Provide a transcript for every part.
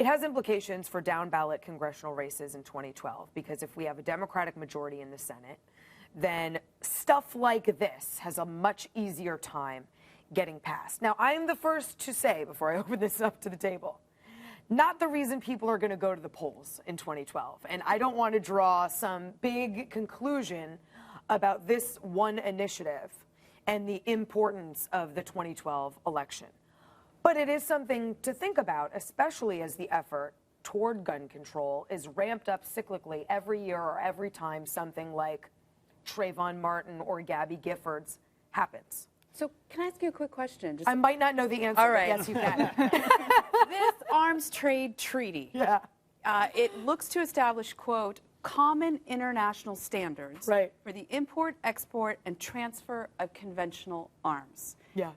It has implications for down-ballot congressional races in 2012, because if we have a Democratic majority in the Senate, then stuff like this has a much easier time getting passed. Now, I'm the first to say, before I open this up to the table, not the reason people are going to go to the polls in 2012. And I don't want to draw some big conclusion about this one initiative and the importance of the 2012 election. But it is something to think about, especially as the effort toward gun control is ramped up cyclically every year or every time something like Trayvon Martin or Gabby Giffords happens. So can I ask you a quick question? I might not know the answer, All right. but yes, you can. This arms trade treaty, Yeah. It looks to establish, quote, common international standards for the import, export, and transfer of conventional arms. Yeah.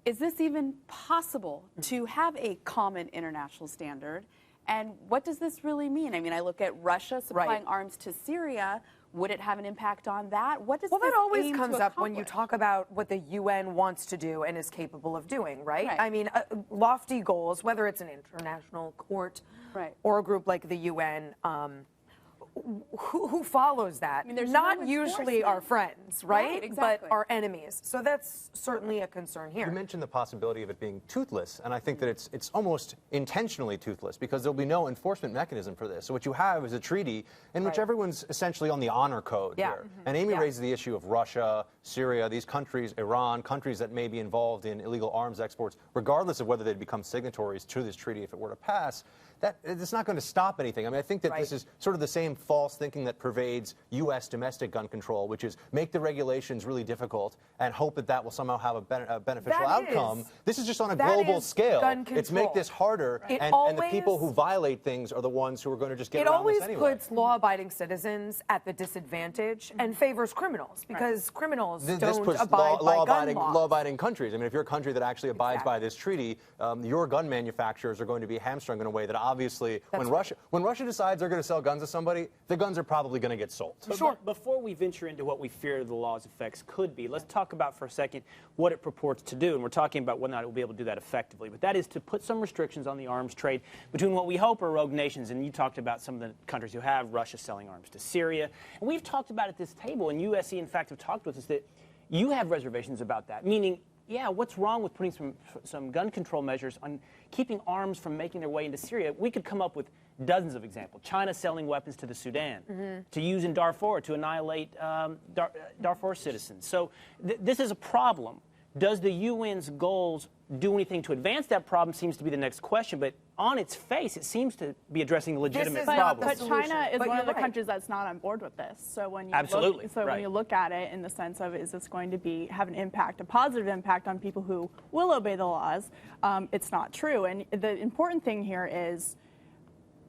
Is this even possible to have a common international standard? And what does this really mean? I mean, I look at Russia supplying arms to Syria. Would it have an impact on that? What does Well, this that always aim comes to up when you accomplish? talk about what the UN wants to do and is capable of doing, right? Right. I mean, lofty goals, whether it's an international court or a group like the UN, who follows that? I mean, there's not no usually our friends, right? exactly. But our enemies. So that's certainly a concern here. You mentioned the possibility of it being toothless, and I think that it's almost intentionally toothless because there'll be no enforcement mechanism for this. So what you have is a treaty in which everyone's essentially on the honor code here. And Amy raises the issue of Russia, Syria, these countries, Iran, countries that may be involved in illegal arms exports, regardless of whether they'd become signatories to this treaty if it were to pass. That it's not going to stop anything. I mean, I think that this is sort of the same false thinking that pervades U.S. domestic gun control, which is make the regulations really difficult and hope that that will somehow have a beneficial outcome. This is just on a global scale. It's make this harder, and the people who violate things are the ones who are going to just get around this anyway. It always puts law-abiding citizens at the disadvantage and favors criminals, because criminals don't abide by gun laws. Law-abiding countries. I mean, if you're a country that actually abides by this treaty, your gun manufacturers are going to be hamstrung in a way that obviously, when Russia decides they're going to sell guns to somebody, the guns are probably going to get sold. But before we venture into what we fear the law's effects could be, let's talk about for a second what it purports to do. And we're talking about whether or not it will be able to do that effectively. But that is to put some restrictions on the arms trade between what we hope are rogue nations. And you talked about some of the countries who have Russia selling arms to Syria. And we've talked about at this table, and USC, in fact, have talked with us that you have reservations about that, meaning, yeah, what's wrong with putting some gun control measures on keeping arms from making their way into Syria? We could come up with dozens of examples. China selling weapons to the Sudan, to use in Darfur to annihilate Darfur citizens. So this is a problem. Does the UN's goals do anything to advance that problem seems to be the next question. But on its face, it seems to be addressing a legitimate problem. But China is one of the countries that's not on board with this. So when you when you look at it in the sense of, is this going to have an impact, a positive impact on people who will obey the laws, it's not true. And the important thing here is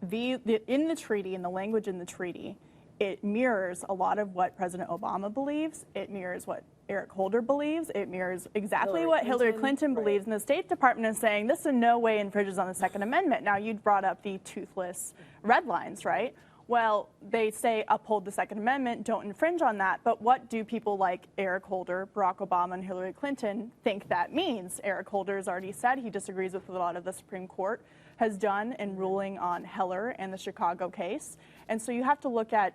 in the treaty, in the language in the treaty, it mirrors a lot of what President Obama believes. It mirrors what Eric Holder believes. It mirrors exactly what Hillary Clinton believes. And the State Department is saying this in no way infringes on the Second Amendment. Now, you brought up the toothless red lines, right? Well, they say uphold the Second Amendment, don't infringe on that. But what do people like Eric Holder, Barack Obama, and Hillary Clinton think that means? Eric Holder has already said he disagrees with what a lot of the Supreme Court has done in ruling on Heller and the Chicago case. And so you have to look at,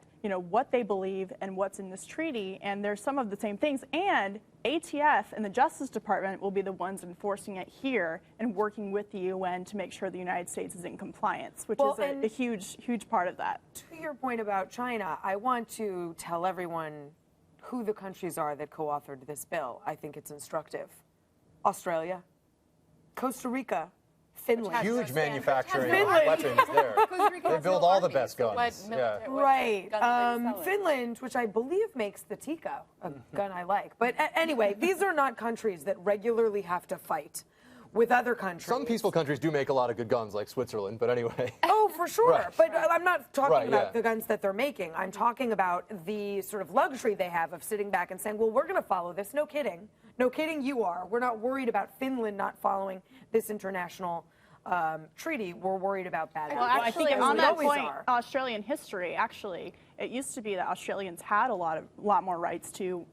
what they believe and what's in this treaty, and there's some of the same things. And ATF and the Justice Department will be the ones enforcing it here and working with the UN to make sure the United States is in compliance, which is a huge, huge part of that. To your point about China, I want to tell everyone who the countries are that co-authored this bill. I think it's instructive. Australia, Costa Rica, Finland. Huge manufacturing of weapons there. They build all the best guns. Finland, which I believe makes the Tika, a gun I like. But anyway, these are not countries that regularly have to fight with other countries. Some peaceful countries do make a lot of good guns, like Switzerland, but anyway. Oh, for sure. But I'm not talking about the guns that they're making. I'm talking about the sort of luxury they have of sitting back and saying, well, we're going to follow this. No kidding. No kidding, you are. We're not worried about Finland not following this international treaty. We're worried about bad Well, actually, on that point, Australian history, actually, it used to be that Australians had a lot more rights to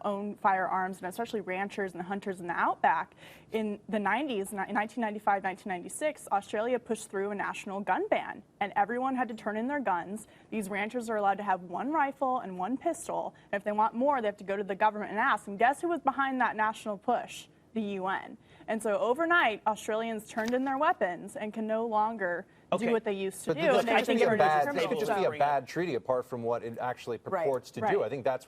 own firearms, and especially ranchers and hunters in the outback. In the 90s, in 1995, 1996, Australia pushed through a national gun ban, and everyone had to turn in their guns. These ranchers are allowed to have one rifle and one pistol, and if they want more, they have to go to the government and ask. And guess who was behind that national push? The UN. And so overnight, Australians turned in their weapons and can no longer do what they used to do. I think it could just be a bad treaty apart from what it actually purports to do. I think that's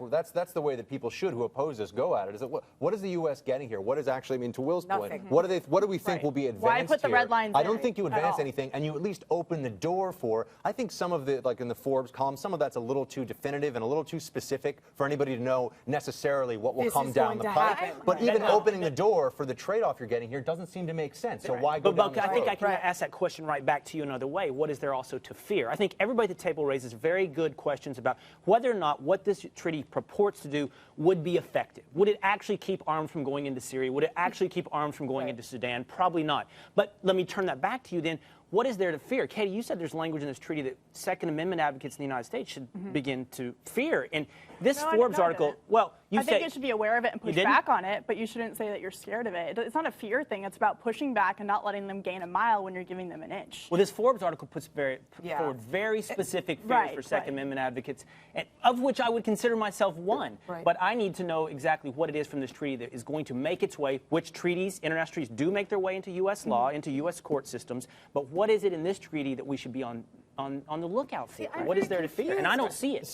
the way that people should, who oppose this, go at it. Is that what is the U.S. getting here? What is actually, I mean, to Will's point, what do we think will be advanced Why put the here? red lines I don't think you advance anything, and you at least open the door for. I think some of the, like in the Forbes column, some of that's a little too definitive and a little too specific for anybody to know necessarily what will come down the pipe. But even opening the door for the trade-off you're getting here doesn't seem to make sense. So why go down this road? I think I can ask that question right back to you another way. What is there also to fear? I think everybody at the table raises very good questions about whether or not what this treaty purports to do would be effective. Would it actually keep arms from going into Syria? Would it actually keep arms from going into Sudan? Probably not. But let me turn that back to you then. What is there to fear? Katie, you said there's language in this treaty that Second Amendment advocates in the United States should begin to fear. And this Forbes article, well, I think you should be aware of it and push back on it, but you shouldn't say that you're scared of it. It's not a fear thing. It's about pushing back and not letting them gain a mile when you're giving them an inch. Well, this Forbes article puts forward very specific fears for Second Amendment advocates, and of which I would consider myself one. But I need to know exactly what it is from this treaty that is going to make its way, which treaties, international treaties, do make their way into U.S. law, into U.S. court systems, but what is it in this treaty that we should be on the lookout for? What is there to fear? And I don't see it.